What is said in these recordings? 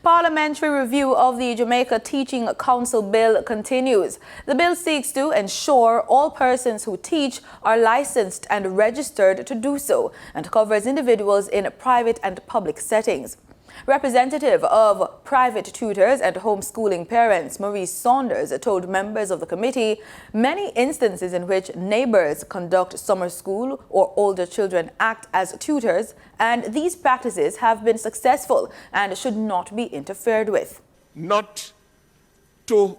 Parliamentary review of the Jamaica Teaching Council Bill continues. The bill seeks to ensure all persons who teach are licensed and registered to do so, and covers individuals in private and public settings. Representative of private tutors and homeschooling parents, Maurice Saunders, told members of the committee many instances in which neighbors conduct summer school or older children act as tutors, and these practices have been successful and should not be interfered with. Not to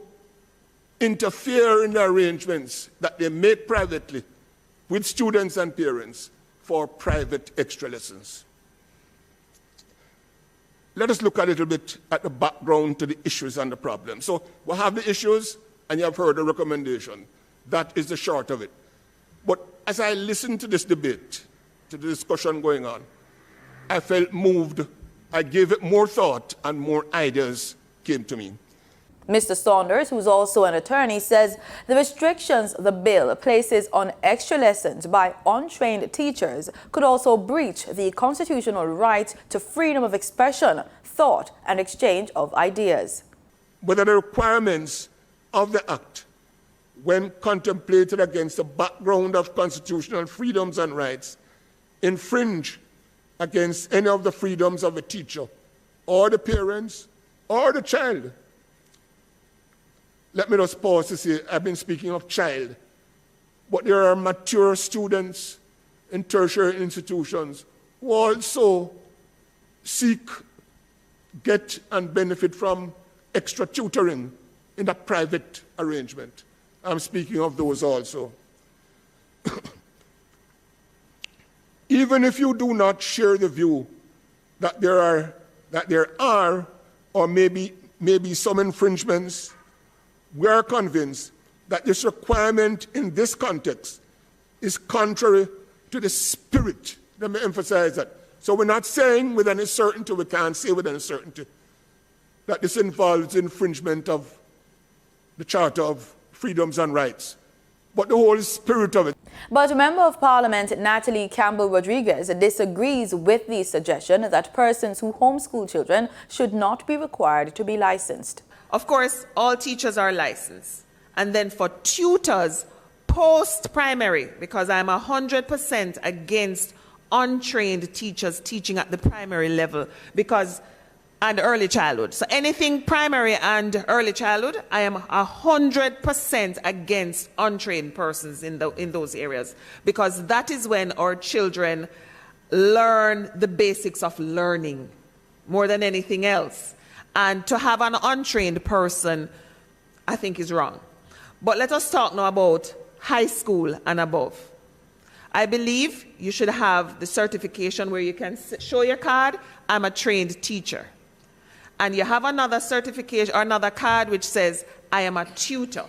interfere in the arrangements that they make privately with students and parents for private extra lessons. Let us look a little bit at the background to the issues and the problems. So we have the issues, and you have heard the recommendation. That is the short of it. But as I listened to this debate, to the discussion going on, I felt moved. I gave it more thought, and more ideas came to me. Mr. Saunders, who's also an attorney, says the restrictions the bill places on extra lessons by untrained teachers could also breach the constitutional right to freedom of expression, thought, and exchange of ideas. Whether the requirements of the Act, when contemplated against the background of constitutional freedoms and rights, infringe against any of the freedoms of the teacher, or the parents, or the child. Let me just pause to say, I've been speaking of child, but there are mature students in tertiary institutions who also seek, get, and benefit from extra tutoring in a private arrangement. I'm speaking of those also. Even if you do not share the view that there are or maybe some infringements, we are convinced that this requirement in this context is contrary to the spirit. Let me emphasize that. So we're not saying with any certainty, we can't say with any certainty, that this involves infringement of the Charter of Freedoms and Rights, but the whole spirit of it. But Member of Parliament Natalie Campbell-Rodriguez disagrees with the suggestion that persons who homeschool children should not be required to be licensed. Of course, all teachers are licensed. And then for tutors, post-primary, because I'm 100% against untrained teachers teaching at the primary level, and early childhood. So anything primary and early childhood, I am 100% against untrained persons in those areas, because that is when our children learn the basics of learning more than anything else. And to have an untrained person, I think is wrong. But let us talk now about high school and above. I believe you should have the certification where you can show your card, I'm a trained teacher. And you have another certification or another card which says, I am a tutor.